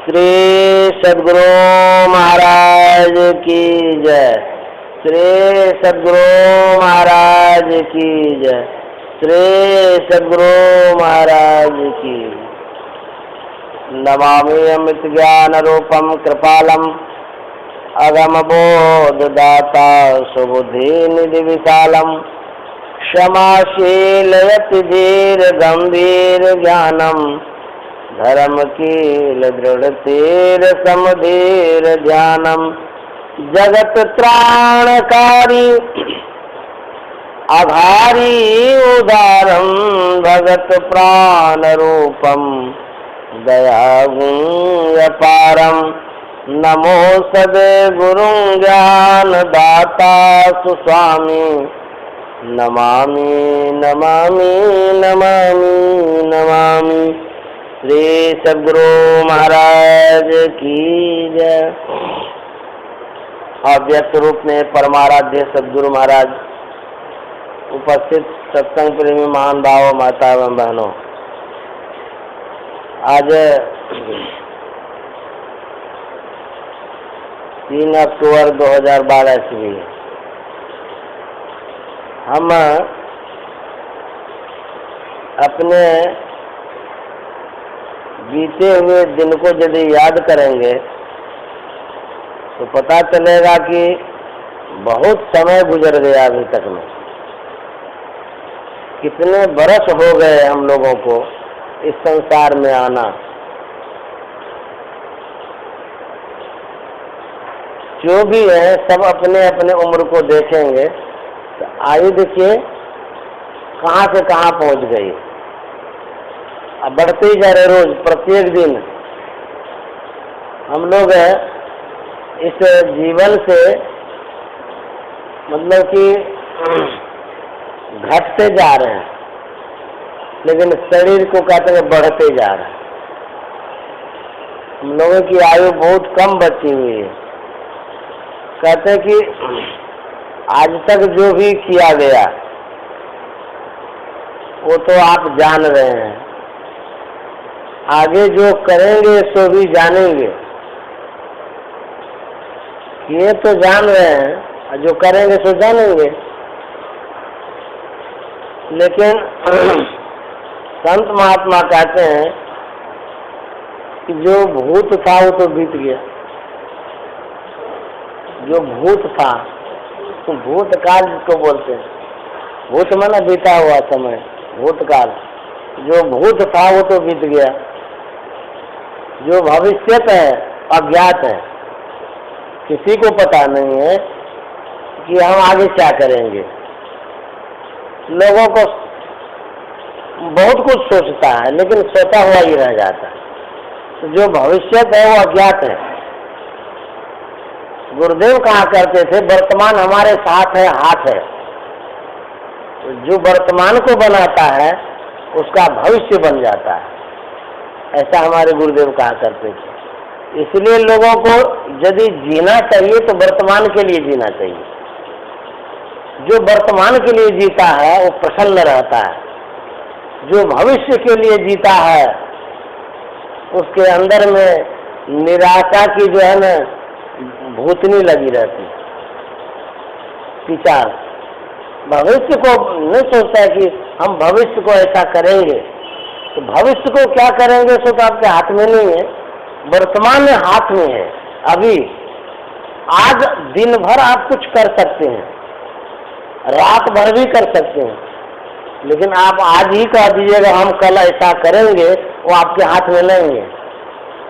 श्री सद्गुरु महाराज की जय। श्री सद्गुरु महाराज की जय। श्री सद्गुरु महाराज की। नमामि अमृत ज्ञान रूपम कृपालम अगम बोधदाता सुबुद्धि निधि विशालम क्षमाशील यति धीर गंभीर ज्ञानम धर्मकील दृढ़तीर समधीर ध्यानम जगत त्राणकारी आधारी उदारम भगत प्राण रूपम दयागुण अपारम नमो सदे गुरु ज्ञान दाता सुस्वामी नमामि नमामि नमामि नमामि। श्री सद्गुरु महाराज की जय। अव्यक्त रूप में परमाराध्य सद्गुरु महाराज, उपस्थित सत्संग प्रेमी महान भाव माता एवं बहनों, आज 3 अक्टूबर 2012 ईस्वी हम अपने बीते हुए दिन को यदि याद करेंगे तो पता चलेगा कि बहुत समय गुजर गया अभी तक में। कितने बरस हो गए हम लोगों को इस संसार में आना। जो भी है सब अपने अपने उम्र को देखेंगे तो आयु देखिए कहाँ से कहाँ पहुँच गई। अब बढ़ते ही जा रहे रोज, प्रत्येक दिन हम लोग इस जीवन से मतलब कि घटते जा रहे हैं, लेकिन शरीर को कहते हैं बढ़ते जा रहे हैं। हम लोगों की आयु बहुत कम बची हुई है। कहते हैं कि आज तक जो भी किया गया वो तो आप जान रहे हैं, आगे जो करेंगे सो भी जानेंगे। ये तो जान रहे हैं, जो करेंगे सो जानेंगे। लेकिन संत महात्मा कहते हैं कि जो भूत था वो तो बीत गया। जो भूत था तो भूतकाल जिसको बोलते हैं, भूत माना बीता हुआ समय, भूतकाल। जो भूत था वो तो बीत गया। जो भविष्यत है अज्ञात है, किसी को पता नहीं है कि हम आगे क्या करेंगे। लोगों को बहुत कुछ सोचता है लेकिन सोचा हुआ ही रह जाता है। तो जो भविष्यत है वो अज्ञात है। गुरुदेव कहा करते थे वर्तमान हमारे साथ है, हाथ है। जो वर्तमान को बनाता है उसका भविष्य बन जाता है, ऐसा हमारे गुरुदेव कहा करते थे। इसलिए लोगों को यदि जीना चाहिए तो वर्तमान के लिए जीना चाहिए। जो वर्तमान के लिए जीता है वो प्रसन्न रहता है। जो भविष्य के लिए जीता है उसके अंदर में निराशा की जो है ना भूतनी लगी रहती है। विचार भविष्य को नहीं सोचता है कि हम भविष्य को ऐसा करेंगे, तो भविष्य को क्या करेंगे सो तो आपके हाथ में नहीं है, वर्तमान में हाथ में है। अभी आज दिन भर आप कुछ कर सकते हैं, रात भर भी कर सकते हैं, लेकिन आप आज ही कह दीजिएगा हम कल ऐसा करेंगे, वो आपके हाथ में नहीं है,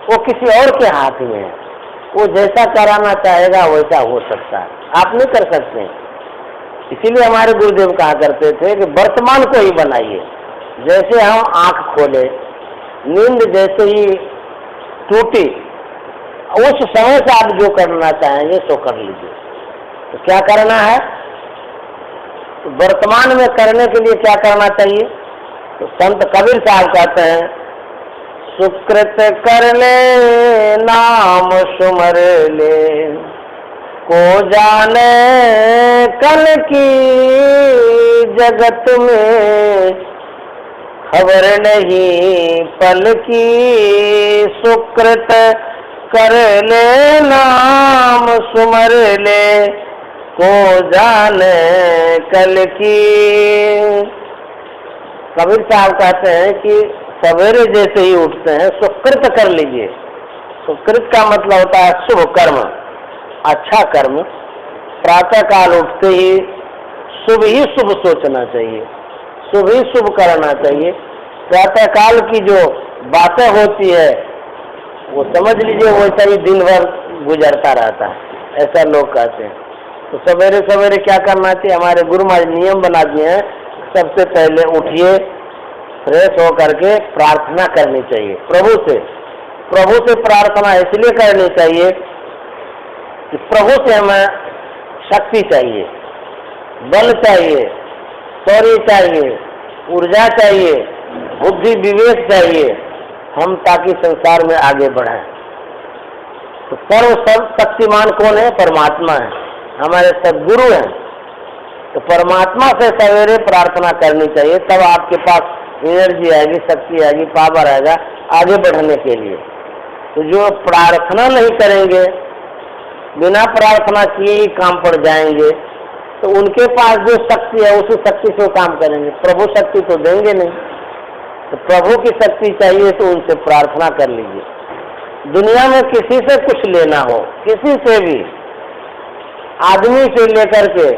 वो किसी और के हाथ में है। वो जैसा कराना चाहेगा वैसा हो सकता है, आप नहीं कर सकते हैं। इसीलिए हमारे गुरुदेव कहा करते थे कि वर्तमान को ही बनाइए। जैसे हम आंख खोले, नींद जैसे ही टूटी, उस समय से आप जो करना चाहेंगे सो कर लीजिए। तो क्या करना है? तो वर्तमान में करने के लिए क्या करना चाहिए? तो संत कबीर साहब कहते हैं सुकृत कर ले नाम सुमर ले, को जाने कल की जगत में खबर नहीं पल की सुकृत, कर ले नाम सुमर ले, को जाने कल की। कबीर साहब कहते हैं कि सवेरे जैसे ही उठते हैं सुकृत कर लीजिए। सुकृत का मतलब होता है शुभ कर्म, अच्छा कर्म। प्रातः काल उठते ही शुभ सोचना चाहिए, शुभ ही शुभ करना चाहिए। प्रातः काल की जो बातें होती है वो समझ लीजिए वैसा ही दिन भर गुजरता रहता है, ऐसा लोग कहते हैं। तो सवेरे सवेरे क्या करना चाहिए, हमारे गुरु महाराज नियम बना दिए हैं। सबसे पहले उठिए, फ्रेश होकर के प्रार्थना करनी चाहिए प्रभु से। प्रभु से प्रार्थना इसलिए करनी चाहिए कि प्रभु से हमें शक्ति चाहिए, बल चाहिए, शौर्य चाहिए, ऊर्जा चाहिए, बुद्धि विवेक चाहिए, हम ताकि संसार में आगे बढ़ें। तो सर्व शक्तिमान कौन है? परमात्मा है, हमारे सद्गुरु हैं। तो परमात्मा से सवेरे प्रार्थना करनी चाहिए, तब आपके पास एनर्जी आएगी, शक्ति आएगी, पावर आएगा आगे बढ़ने के लिए। तो जो प्रार्थना नहीं करेंगे, बिना प्रार्थना किए ही काम पड़ जाएंगे, तो उनके पास जो शक्ति है उसी शक्ति से वो काम करेंगे, प्रभु शक्ति तो देंगे नहीं। तो प्रभु की शक्ति चाहिए तो उनसे प्रार्थना कर लीजिए। दुनिया में किसी से कुछ लेना हो, किसी से भी, आदमी से लेकर के,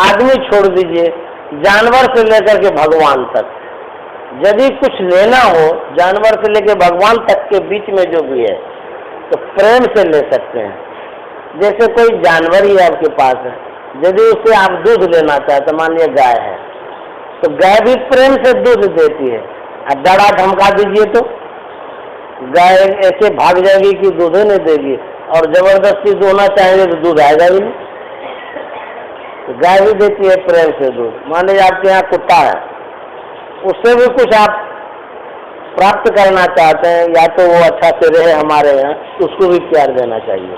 आदमी छोड़ दीजिए, जानवर से लेकर के भगवान तक, यदि कुछ लेना हो जानवर से लेकर भगवान तक के बीच में जो भी है तो प्रेम से ले सकते हैं। जैसे कोई जानवर ही आपके पास है, यदि उसे आप दूध लेना चाहते, मान लिया गाय है, तो गाय भी प्रेम से दूध देती है। अब डरा धमका दीजिए तो गाय ऐसे भाग जाएगी कि दूध ही नहीं देगी, और जबरदस्ती दोना चाहेंगे तो दूध आएगा ही नहीं। तो गाय भी देती है प्रेम से दूध। मान लीजिए आपके यहाँ कुत्ता है, उससे भी कुछ आप प्राप्त करना चाहते हैं, या तो वो अच्छा से रहे हमारे यहाँ, तो उसको भी प्यार देना चाहिए,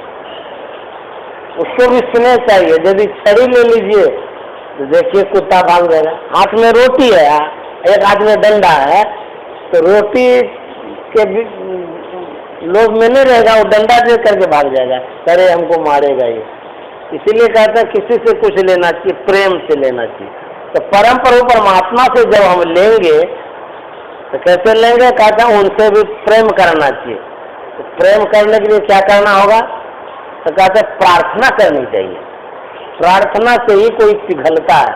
उसको भी स्नेह चाहिए। यदि छड़ी ले लीजिए तो देखिए कुत्ता भाग जाएगा। हाथ में रोटी है, एक हाथ में डंडा है, तो रोटी के लोभ में नहीं रहेगा, वो डंडा दे करके भाग जाएगा, अरे हमको मारेगा ये। इसीलिए कहते हैं किसी से कुछ लेना चाहिए, प्रेम से लेना चाहिए। तो परम प्रभु परमात्मा से जब हम लेंगे तो कैसे लेंगे? कहते हैं उनसे भी प्रेम करना चाहिए। तो प्रेम करने के लिए क्या करना होगा? तो कहते हैं प्रार्थना करनी चाहिए। प्रार्थना से ही कोई पिघलता है।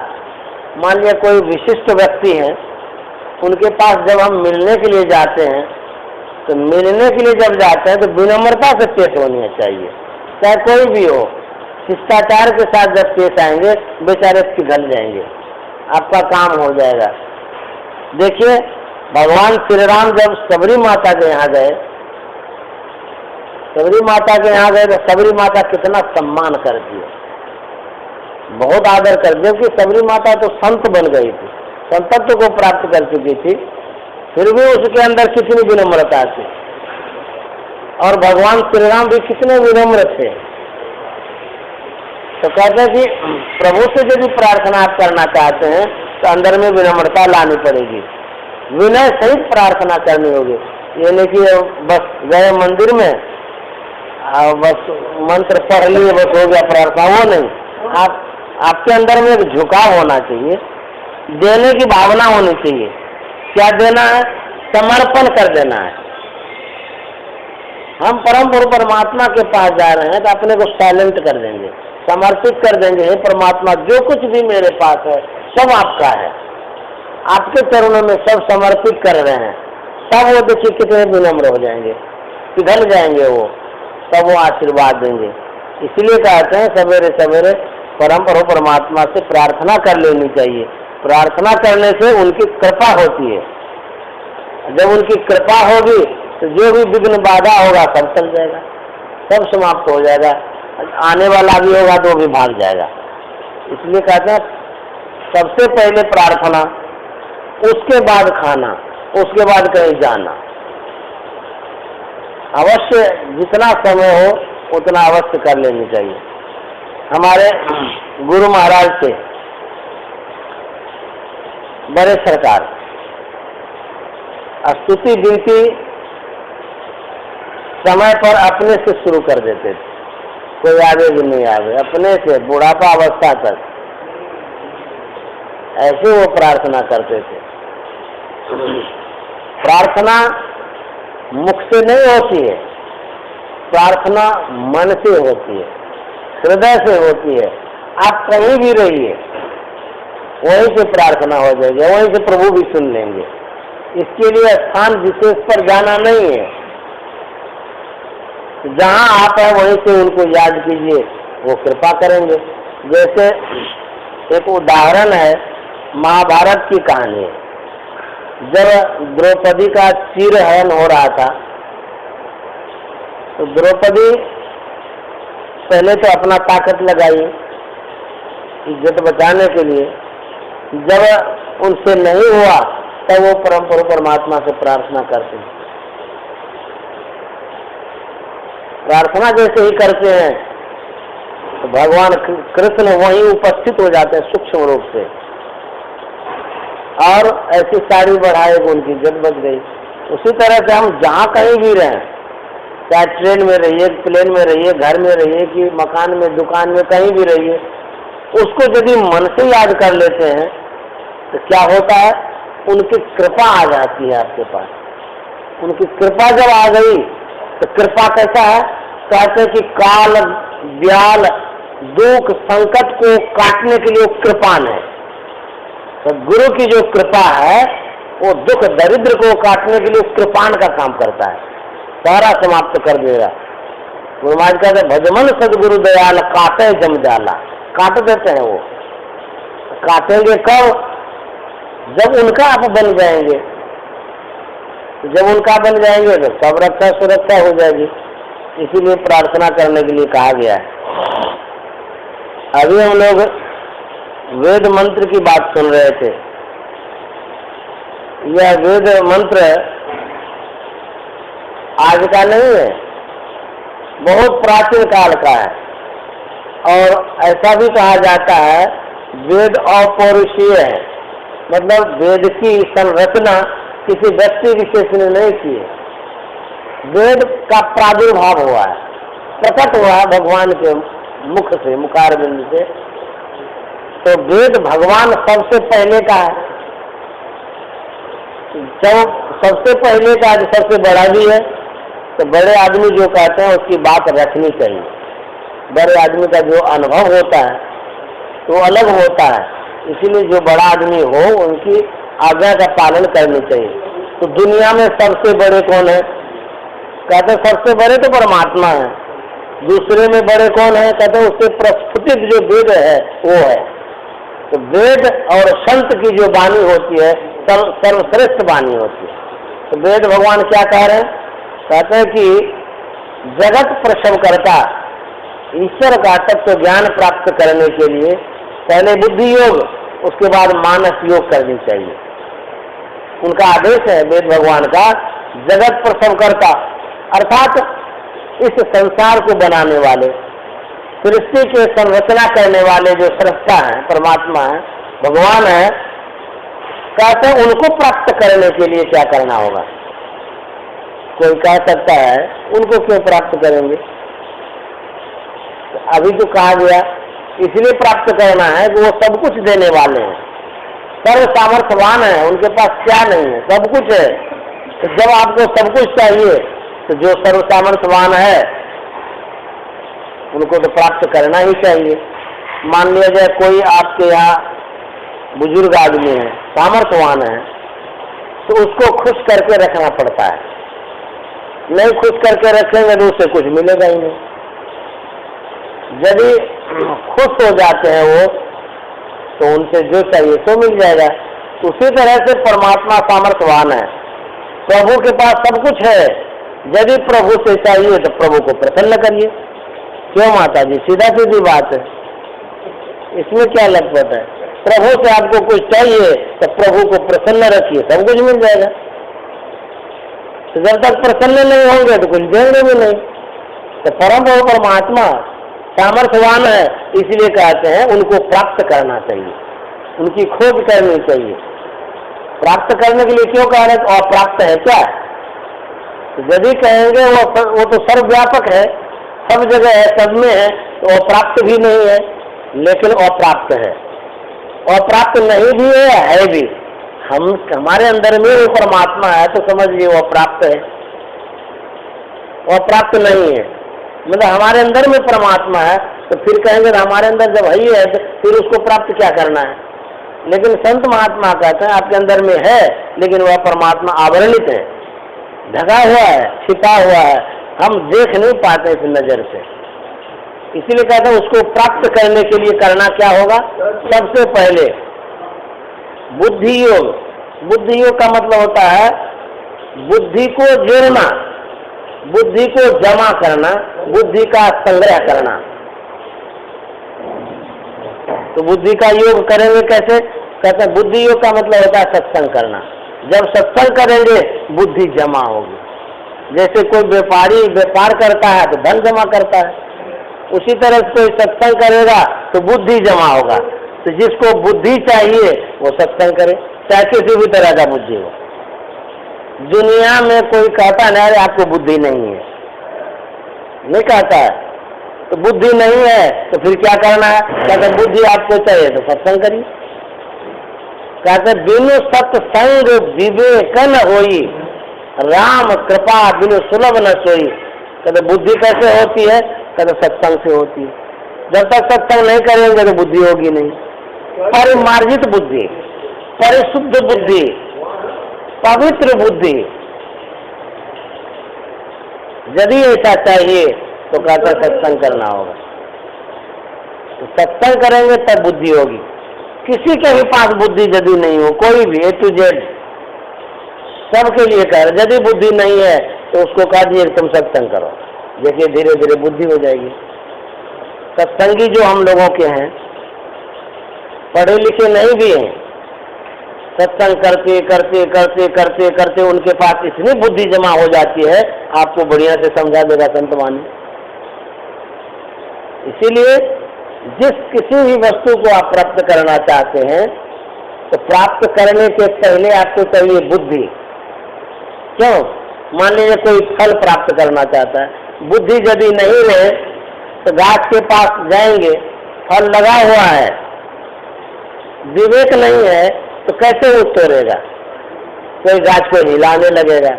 मान लिया कोई विशिष्ट व्यक्ति हैं, उनके पास जब हम मिलने के लिए जाते हैं, तो मिलने के लिए जब जाते हैं तो विनम्रता से पेश होनी चाहिए, चाहे कोई भी हो। शिष्टाचार के साथ जब पेश आएंगे बेचारे पिघल जाएंगे, आपका काम हो जाएगा। देखिए भगवान श्री राम जब सबरी माता के यहाँ गए, सबरी माता के यहाँ गए तो सबरी माता कितना सम्मान कर दिए, बहुत आदर कर दिया। कि सबरी माता तो संत बन गई थी, संतत्व को प्राप्त कर चुकी थी, फिर भी उसके अंदर कितनी विनम्रता थी। और भगवान श्री राम भी कितने विनम्र थे। तो कहते हैं कि प्रभु से यदि प्रार्थना आप करना चाहते हैं तो अंदर में विनम्रता लानी पड़ेगी, विनय सहित प्रार्थना करनी होगी। ये नहीं कि बस गए मंदिर में बस मंत्र पढ़ लिए बस हो गया प्रार्थना, वो नहीं। आपके अंदर में एक झुकाव होना चाहिए, देने की भावना होनी चाहिए। क्या देना है? समर्पण कर देना है। हम परम गुरु परमात्मा के पास जा रहे हैं तो अपने को साइलेंट कर देंगे, समर्पित कर देंगे। हे परमात्मा, जो कुछ भी मेरे पास है सब आपका है, आपके चरणों में सब समर्पित कर रहे हैं। तब वो देखिए कितने विनम्र हो जाएंगे, पिघल जाएंगे वो, तब वो आशीर्वाद देंगे। इसलिए कहते हैं सवेरे सवेरे परम प्रभु परमात्मा से प्रार्थना कर लेनी चाहिए। प्रार्थना करने से उनकी कृपा होती है। जब उनकी कृपा होगी तो जो भी विघ्न बाधा होगा सब चल जाएगा, सब समाप्त हो जाएगा। आने वाला भी होगा तो भी भाग जाएगा। इसलिए कहते हैं सबसे पहले प्रार्थना, उसके बाद खाना, उसके बाद कहीं जाना। अवश्य जितना समय हो उतना अवश्य कर लेनी चाहिए। हमारे गुरु महाराज थे बड़े सरकार, स्तुति विनती समय पर अपने से शुरू कर देते थे, कोई आवे भी नहीं आवे, अपने से बुढ़ापा अवस्था तक ऐसे वो प्रार्थना करते थे। प्रार्थना मुख से नहीं होती है, प्रार्थना मन से होती है, हृदय से होती है। आप कहीं भी रहिए, वहीं से प्रार्थना हो जाएगी, वहीं से प्रभु भी सुन लेंगे। इसके लिए स्थान विशेष पर जाना नहीं है, जहां आप है वहीं से उनको याद कीजिए, वो कृपा करेंगे। जैसे एक उदाहरण है, महाभारत की कहानी है। जब द्रौपदी का चीरहरण हो रहा था तो द्रौपदी पहले तो अपना ताकत लगाई इज्जत बचाने के लिए। जब उनसे नहीं हुआ तब वो परम प्रभु परमात्मा से प्रार्थना करते हैं। प्रार्थना जैसे ही करते हैं तो भगवान कृष्ण वहीं उपस्थित हो जाते हैं सूक्ष्म रूप से, और ऐसी साड़ी बढ़ाए उनकी इज्जत बच गई। उसी तरह से हम जहाँ कहीं भी रहें, चाहे ट्रेन में रहिए, प्लेन में रहिए, घर में रहिए कि मकान में, दुकान में, कहीं भी रहिए, उसको यदि मन से याद कर लेते हैं तो क्या होता है, उनकी कृपा आ जाती है आपके पास। उनकी कृपा जब आ गई तो कृपा कैसा है, कहते हैं कि काल व्याल दुख संकट को काटने के लिए कृपान है। तो गुरु की जो कृपा है वो दुख दरिद्र को काटने के लिए कृपान का काम करता है, सारा समाप्त कर देगा। गुरु महाराज कहते भजमन सदगुरु दयाल काटे जम जाला, काट देते हैं वो। काटेंगे कब, जब उनका आप बन जाएंगे। जब उनका बन जाएंगे तो सब रक्षा सुरक्षा हो जाएगी। इसीलिए प्रार्थना करने के लिए कहा गया है। अभी हम लोग वेद मंत्र की बात सुन रहे थे। यह वेद मंत्र आज का नहीं है, बहुत प्राचीन काल का है। और ऐसा भी कहा जाता है वेद अपौरुषीय है, मतलब वेद की संरचना किसी व्यक्ति विशेष ने नहीं की है। वेद का प्रादुर्भाव हुआ है, प्रकट हुआ है भगवान के मुख से, मुखारबिंद से। तो वेद भगवान सबसे पहले का है, जब सबसे पहले का जो सबसे बड़ा भी है, तो बड़े आदमी जो कहते हैं उसकी बात रखनी चाहिए। बड़े आदमी का जो अनुभव होता है तो अलग होता है, इसीलिए जो बड़ा आदमी हो उनकी आज्ञा का पालन करनी चाहिए। तो दुनिया में सबसे बड़े कौन है, कहते सबसे बड़े तो परमात्मा है। दूसरे में बड़े कौन है, कहते उससे प्रस्फुटित जो वेद है वो है। तो वेद और संत की जो वाणी होती है सर्वश्रेष्ठ वाणी होती है। तो वेद भगवान क्या कह रहे हैं, कहते हैं कि जगत प्रसव करता ईश्वर का तत्व ज्ञान प्राप्त करने के लिए पहले बुद्धि योग, उसके बाद मानस योग करनी चाहिए। उनका आदेश है वेद भगवान का, जगत प्रसव करता, अर्थात इस संसार को बनाने वाले, सृष्टि के संरचना करने वाले जो सृष्टा है, परमात्मा है, भगवान है, कहते हैं उनको प्राप्त करने के लिए क्या करना होगा। कोई कह सकता है उनको क्यों प्राप्त करेंगे, अभी तो कहा गया इसलिए प्राप्त करना है कि वो सब कुछ देने वाले हैं, सर्व सामर्थ्यवान है, उनके पास क्या नहीं है, सब कुछ है। तो जब आपको सब कुछ चाहिए तो जो सर्व सामर्थ्यवान है उनको तो प्राप्त करना ही चाहिए। मान लिया जाए कोई आपके यहाँ बुजुर्ग आदमी है, सामर्थ्यवान है, तो उसको खुश करके रखना पड़ता है। नहीं खुश करके रखेंगे तो उससे कुछ मिलेगा ही नहीं। यदि खुश हो जाते हैं वो तो उनसे जो चाहिए सो मिल जाएगा। उसी तरह से परमात्मा सामर्थ्यवान है, प्रभु के पास सब कुछ है। यदि प्रभु से चाहिए तो प्रभु को प्रसन्न करिए। क्यों माता जी, सीधा सीधी बात है, इसमें क्या लगभग है। प्रभु से आपको कुछ चाहिए तो प्रभु को प्रसन्न रखिए, सब कुछ मिल जाएगा। तो जब तक प्रसन्न नहीं होंगे तो कुछ देंगे भी नहीं। तो परम प्रभु परमात्मा सामर्थ्यवान है, इसलिए कहते हैं उनको प्राप्त करना चाहिए, उनकी खोज करनी चाहिए। प्राप्त करने के लिए क्यों कह रहे हैं अप्राप्त है क्या? तो यदि कहेंगे वो तो सर्वव्यापक है, सब जगह है, सब में है, तो अप्राप्त भी नहीं है, लेकिन अप्राप्त है। अप्राप्त नहीं भी है भी। हमारे अंदर में वो परमात्मा है तो समझिए वो अप्राप्त है, अप्राप्त नहीं है। मतलब हमारे अंदर में परमात्मा है तो फिर कहेंगे हमारे अंदर जब है तो फिर उसको प्राप्त क्या करना है? लेकिन संत महात्मा कहते हैं आपके अंदर में है, लेकिन वह परमात्मा आवरणित है, ढका हुआ है, छिपा हुआ है, हम देख नहीं पाते इस नजर से। इसीलिए कहते हैं उसको प्राप्त करने के लिए करना क्या होगा? सबसे पहले बुद्धि योग। बुद्धि योग का मतलब होता है बुद्धि को जोड़ना, बुद्धि को जमा करना, बुद्धि का संग्रह करना। तो बुद्धि का योग करेंगे कैसे? कहते हैं बुद्धि योग का मतलब होता है सत्संग करना। जब सत्संग करेंगे बुद्धि जमा होगी। जैसे कोई व्यापारी व्यापार करता है तो धन जमा करता है, उसी तरह से कोई सत्संग करेगा तो बुद्धि जमा होगा। तो जिसको बुद्धि चाहिए वो सत्संग करे, चाहे किसी भी तरह का बुद्धि हो। दुनिया में कोई कहता नहीं अरे आपको बुद्धि नहीं है, नहीं कहता है। तो बुद्धि नहीं है तो फिर क्या करना है? कहते बुद्धि आपको चाहिए तो सत्संग करिए। कहते बिनु सत्संग विवेक न होई, राम कृपा बिनु सुलभ न सोई। कहते बुद्धि कैसे होती है? कहते सत्संग से होती है। जब तक सत्संग नहीं करेंगे तो बुद्धि होगी नहीं। परिमार्जित बुद्धि, परिशुद्ध बुद्धि, पवित्र बुद्धि, यदि ऐसा चाहिए तो कहता सत्संग करना होगा। तो सत्संग करेंगे तब बुद्धि होगी। किसी के भी पास बुद्धि यदि नहीं हो, कोई भी A to Z सबके लिए कह रहे, यदि बुद्धि नहीं है तो उसको कह दिए तुम सत्संग करो, देखिए धीरे धीरे बुद्धि हो जाएगी। सत्संगी जो हम लोगों के हैं, पढ़े लिखे नहीं भी हैं, सत्संग करते करते करते करते करते उनके पास इतनी बुद्धि जमा हो जाती है, आपको बढ़िया से समझा देगा संत वाणी। इसीलिए जिस किसी भी वस्तु को आप प्राप्त करना चाहते हैं तो प्राप्त करने के पहले आपको चाहिए बुद्धि। क्यों? मान लीजिए कोई फल प्राप्त करना चाहता है, बुद्धि यदि नहीं रहे तो गाछ के पास जाएंगे, फल लगा हुआ है, विवेक नहीं है तो कैसे वो तोड़ेगा? कोई गाछ को हिलाने लगेगा,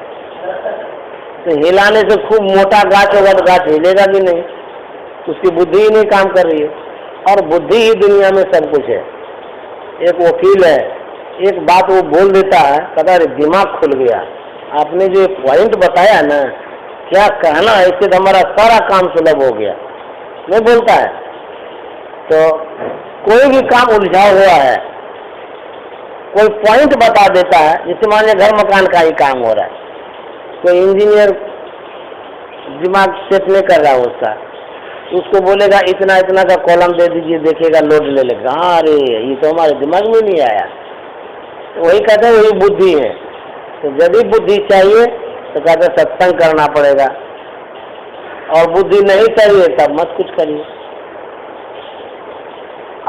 तो हिलाने से खूब मोटा गाछ होगा तो गाछ हिलेगा भी नहीं, उसकी बुद्धि ही नहीं काम कर रही है। और बुद्धि ही दुनिया में सब कुछ है। एक वकील है, एक बात वो बोल देता है, कहता है दिमाग खुल गया, आपने जो पॉइंट बताया ना, क्या कहना है, इससे तो हमारा सारा काम सुलभ हो गया। नहीं बोलता है तो कोई भी काम उलझा हुआ है, कोई पॉइंट बता देता है। जैसे मान लीजिए घर मकान का ही काम हो रहा है, कोई इंजीनियर दिमाग सेट नहीं कर रहा उसका, उसको बोलेगा इतना इतना का कॉलम दे दीजिए, देखेगा लोड ले लेगा। हाँ अरे ये तो हमारे दिमाग में नहीं आया। तो वही कहते हैं वही बुद्धि है। तो यदि बुद्धि चाहिए तो कहते हैं सत्संग करना पड़ेगा, और बुद्धि नहीं चाहिए तब मत कुछ करिए।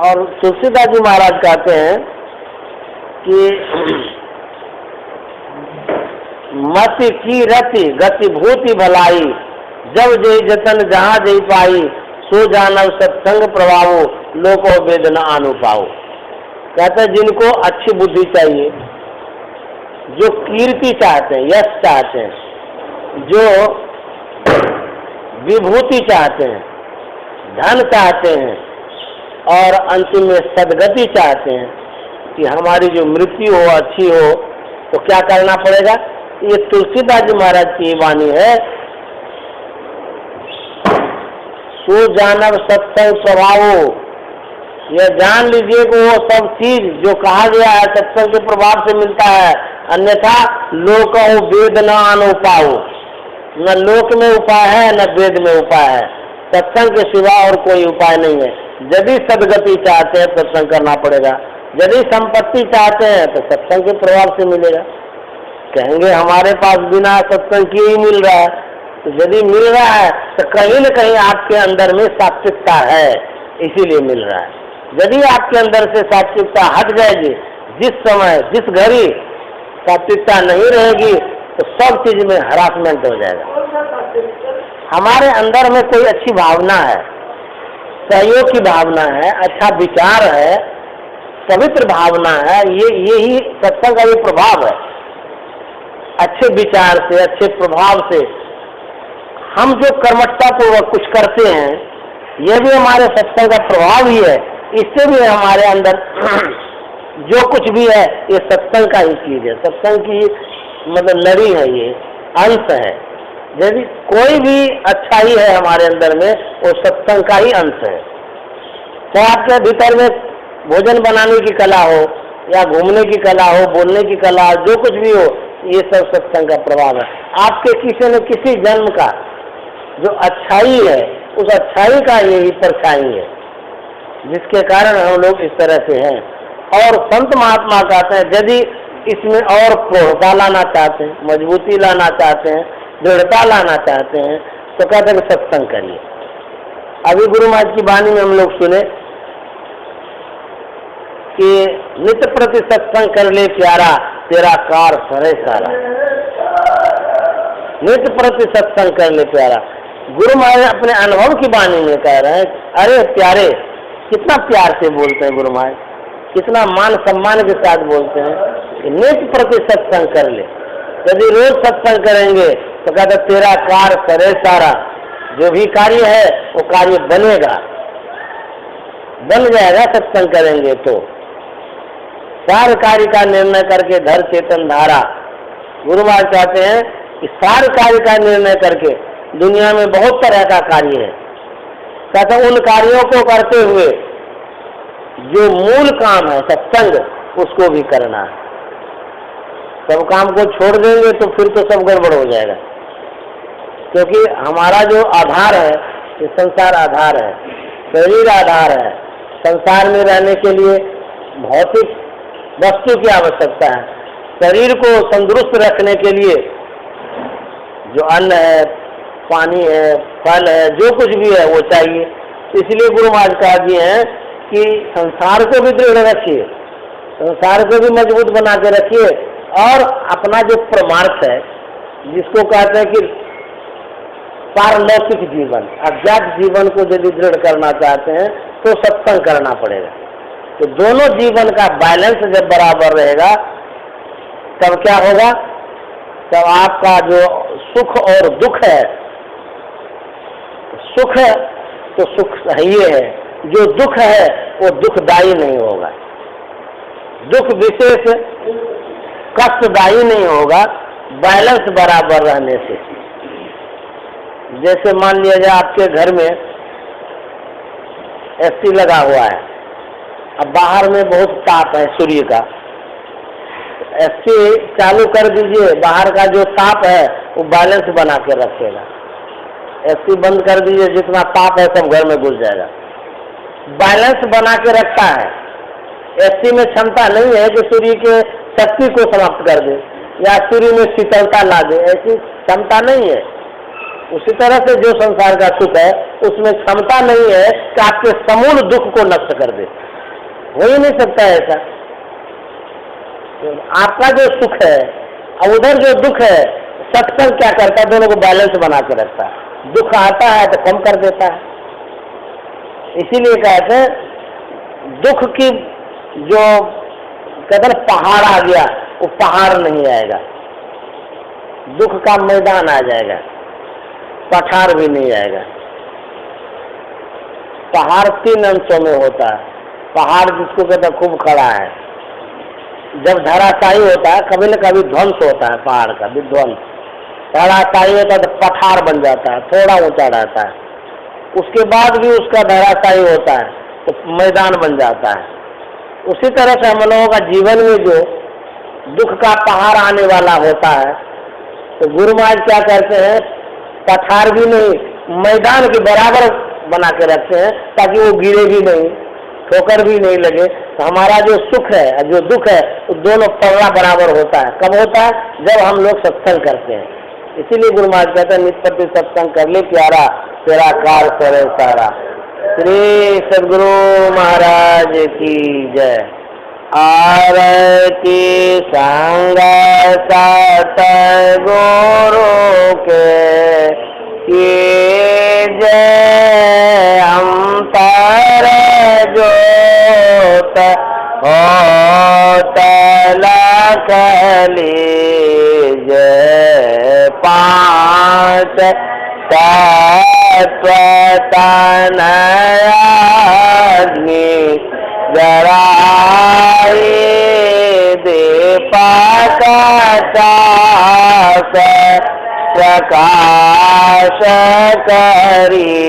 और तुलसीदास जी महाराज कहते हैं कि मति की रति गति भूति भलाई, जब जय जतन जहाँ जय पाई, सो जानव सत्संग प्रभावो, लोको वेद न आनु पाओ। कहते हैं जिनको अच्छी बुद्धि चाहिए, जो कीर्ति चाहते हैं, यश चाहते हैं, जो विभूति चाहते हैं, धन चाहते हैं, और अंतिम में सदगति चाहते हैं कि हमारी जो मृत्यु हो अच्छी हो, तो क्या करना पड़ेगा? ये तुलसीदास जी महाराज की वाणी है, सो जानव सत्संग स्वभावो। यह जान लीजिए कि वो सब चीज जो कहा गया है सत्संग के प्रभाव से मिलता है, अन्यथा लोक वेद न आनो पाओ। न लोक में उपाय है न वेद में उपाय है, सत्संग के सिवा और कोई उपाय नहीं है। यदि सदगति चाहते हैं सत्संग करना पड़ेगा, यदि संपत्ति चाहते हैं तो सत्संग के प्रभाव से मिलेगा। कहेंगे हमारे पास बिना सत्संग किए ही मिल रहा है, तो यदि मिल रहा है तो कहीं न कहीं आपके अंदर में सात्विकता है, इसीलिए मिल रहा है। यदि आपके अंदर से सात्विकता हट जाएगी, जिस समय जिस घड़ी सात्विकता नहीं रहेगी तो सब चीज में हरासमेंट हो जाएगा। हमारे अंदर में कोई अच्छी भावना है, सहयोग की भावना है, अच्छा विचार है, पवित्र भावना है, यही सत्संग का ये प्रभाव है। अच्छे विचार से, अच्छे प्रभाव से हम जो कर्मठता पूर्वक कुछ करते हैं, ये भी हमारे सत्संग का प्रभाव ही है। इससे भी हमारे अंदर जो कुछ भी है ये सत्संग का ही चीज है, सत्संग की मतलब लड़ी है, ये अंश है। यदि कोई भी अच्छाई है हमारे अंदर में, वो सत्संग का ही अंश है। तो आपके भीतर में भोजन बनाने की कला हो या घूमने की कला हो, बोलने की कला हो, जो कुछ भी हो, ये सब सत्संग का प्रभाव है। आपके किसी न किसी जन्म का जो अच्छाई है, उस अच्छाई का यही परछाई है, जिसके कारण हम लोग इस तरह से हैं। और संत महात्मा कहते हैं यदि इसमें और प्रौढ़ता लाना चाहते हैं, मजबूती लाना चाहते हैं, दृढ़ता लाना चाहते हैं, तो कहते हैं सत्संग करिए। अभी गुरु महाराज की वाणी में हम लोग सुने कि नित्य प्रति सत्संग कर ले प्यारा, तेरा कार सरे सारा। नित्य प्रति सत्संग कर ले प्यारा। गुरु महाराज अपने अनुभव की वाणी में कह रहे हैं, अरे प्यारे, कितना प्यार से बोलते हैं गुरु महाराज, कितना मान सम्मान के साथ बोलते हैं। नित्य प्रति सत्संग कर ले। यदि रोज सत्संग करेंगे तो कहते तेरा कार्य सरे सारा, जो भी कार्य है वो कार्य बनेगा, बन जाएगा सत्संग करेंगे तो। सारे कार्य का निर्णय करके धर चेतन धारा। गुरु महाराज कहते हैं कि सारे कार्य का निर्णय करके, दुनिया में बहुत तरह का कार्य है, कहते उन कार्यों को करते हुए जो मूल काम है सत्संग, उसको भी करना है। सब काम को छोड़ देंगे तो फिर तो सब गड़बड़ हो जाएगा, क्योंकि हमारा जो आधार है ये संसार आधार है, शरीर आधार है। संसार में रहने के लिए भौतिक वस्तु की आवश्यकता है। शरीर को तंदुरुस्त रखने के लिए जो अन्न है, पानी है, फल है, जो कुछ भी है वो चाहिए। इसलिए गुरु महाराज कहा दिए हैं कि संसार को भी दृढ़ रखिए, संसार को भी मजबूत बना के रखिए, और अपना जो परमार्थ है, जिसको कहते हैं कि पारलौकिक जीवन, अज्ञात जीवन को यदि दृढ़ करना चाहते हैं तो सत्संग करना पड़ेगा। तो दोनों जीवन का बैलेंस जब बराबर रहेगा तब क्या होगा, तब आपका जो सुख और दुख है, सुख है तो सुख सही है, जो दुख है वो दुखदायी नहीं होगा, दुख विशेष कष्टदायी नहीं होगा, बैलेंस बराबर रहने से। जैसे मान लिया जाए आपके घर में एसी लगा हुआ है, अब बाहर में बहुत ताप है सूर्य का, एसी चालू कर दीजिए, बाहर का जो ताप है वो बैलेंस बना के रखेगा। एसी बंद कर दीजिए, जितना ताप है सब घर में घुस जाएगा। बैलेंस बना के रखता है। एसी में क्षमता नहीं है कि सूर्य के शक्ति को समाप्त कर दे या सूर्य में शीतलता ला दे, ऐसी क्षमता नहीं है। उसी तरह से जो संसार का सुख है उसमें क्षमता नहीं है कि आपके समूल दुख को नष्ट कर दे, हो ही नहीं सकता है ऐसा। तो आपका जो सुख है और उधर जो दुख है, सत्संग क्या करता है, दोनों को बैलेंस बना के रखता है। दुख आता है तो कम कर देता है। इसीलिए कहते हैं दुख की जो कहते हैं पहाड़ आ गया, वो पहाड़ नहीं आएगा, दुख का मैदान आ जाएगा, पठार भी नहीं आएगा। पहाड़ 3 अंशों में होता है। पहाड़ जिसको कहते हैं खूब खड़ा है, जब धराशायी होता है, कभी न कभी ध्वंस होता है, पहाड़ का विध्वंस। धराशायी होता है तो पठार बन जाता है, थोड़ा ऊंचा रहता है, उसके बाद भी उसका धराशायी होता है तो मैदान बन जाता है। उसी तरह से हम लोगों का जीवन में जो दुख का पहाड़ आने वाला होता है, तो गुरु महाराज क्या करते हैं, पठार भी नहीं, मैदान के बराबर बना के रखते हैं, ताकि वो गिरे भी नहीं, ठोकर भी नहीं लगे। तो हमारा जो सुख है और जो दुख है वो दोनों पल्ला बराबर होता है। कब होता है, जब हम लोग सत्संग करते हैं। इसीलिए गुरु महाराज कहते हैं नित्य प्रति सत्संग कर ले प्यारा, तेरा कार करे सारा। श्री सद्गुरु महाराज की जय। आरती संग सत गुरु के जय अंतर जोत होत लख लीजय पांच तत्व तनयाग्नि जराई दीपक चाक प्रकाश करी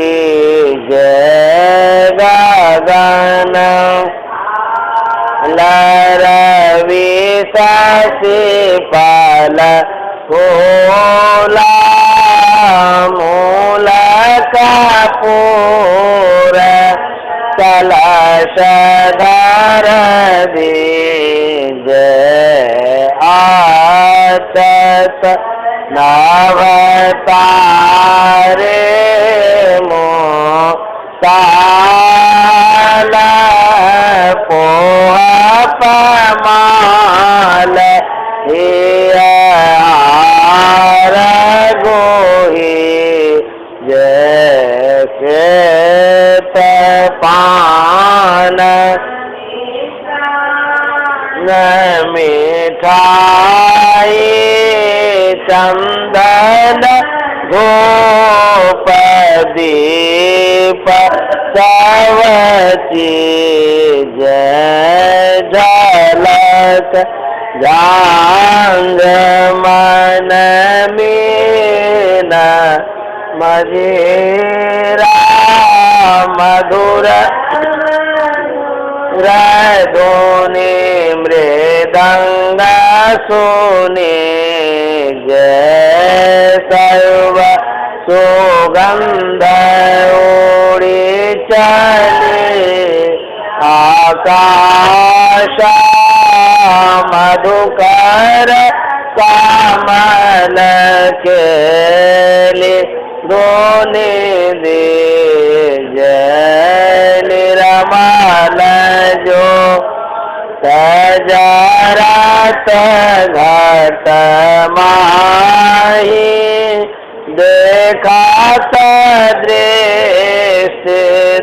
जय गगन लरवि शशि फल फूला मूल कपूर कलश धर बीज आचत नवतारे मोताल पोह पमाल हियार गोही जैसे पान न मिठाई चंदन धूप दीप सब चीज झलक जांग मन मीन मजीरा मधुर रधुनि मृदंग सुने जय सर्व सुगंध उड़ी चले आकाश मधुकर कमल केले दोने दे जय निरमल जो सजरत घट माही देखा दृश्य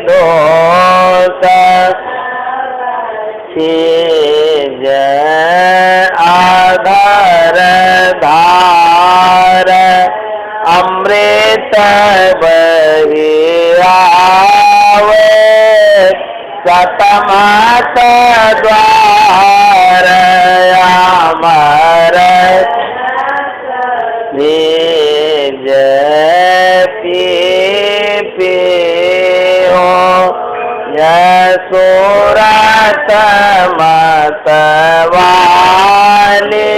दोष जय आधार धार अमृत बही आवे सतमत द्वार अमर जय पी हो यशोरत मत वाले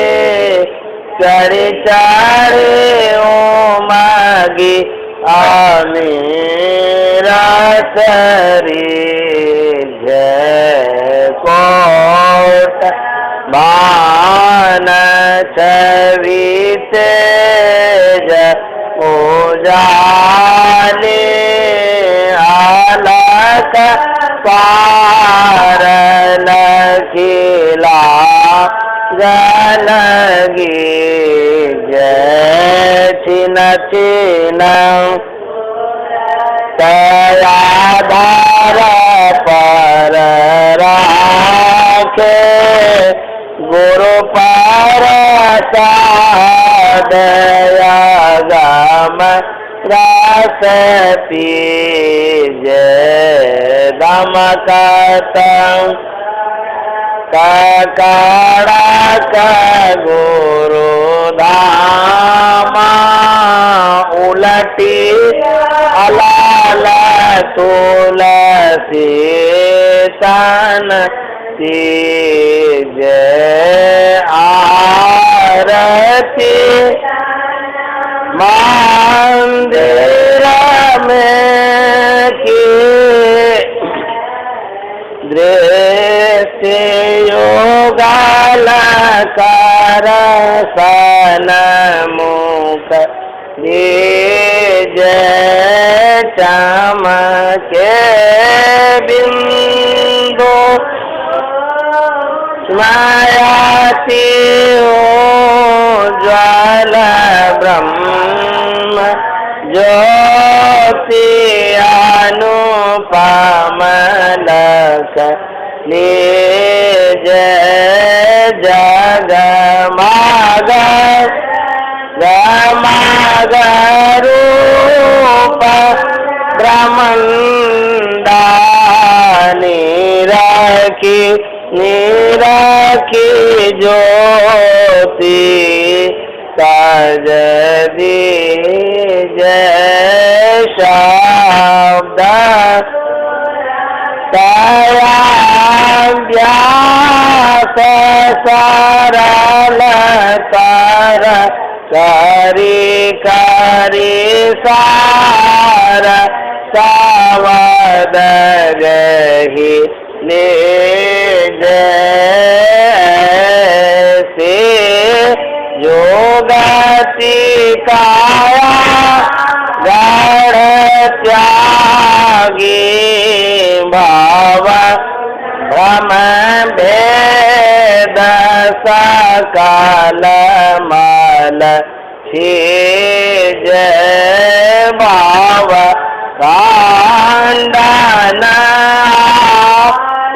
चढ़ी चढ़ी ओमगी अमीरा सरी जय कोट बान छवि तेज उजाले आलक पार लखीला गलगी जय छिन छिन तयाधार पर राखे गुरु पर सादयागम रस पीज दमकत ककड़ा का गुरु धामा उलटी अलाल तुलसी तन तीज आरती मंदिर में की दृश्य योगाल कर सनमुख जय चमके बिंदु मायाति ज्वाल ब्रह्म ज्योति अनुपमलक निज जगमग रूप ब्रह्मंडा निरखी ज्योति तज दीज शब्द तया व्यास सरल तर करी सार सावद गहि निज से योगति काया गढ़ त्यागी भाव भ्रम भेद सकल मल छीज भाव कांडन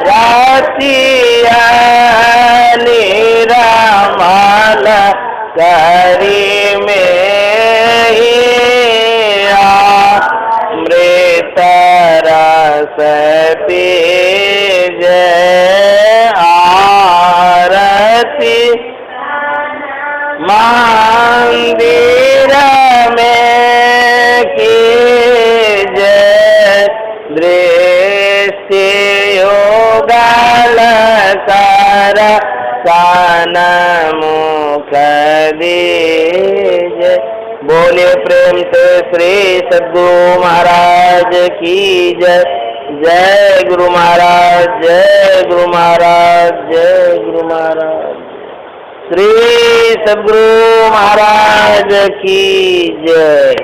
रतिय निरमल करी में अमृत रस पीज आरती मंदिर में कीज दृष्टि योगल कर सन मुख दीज। बोले प्रेम से श्री सद्गुरु महाराज की जय। जय गुरु महाराज, जय गुरु महाराज, जय गुरु महाराज। श्री सद्गुरु महाराज की जय।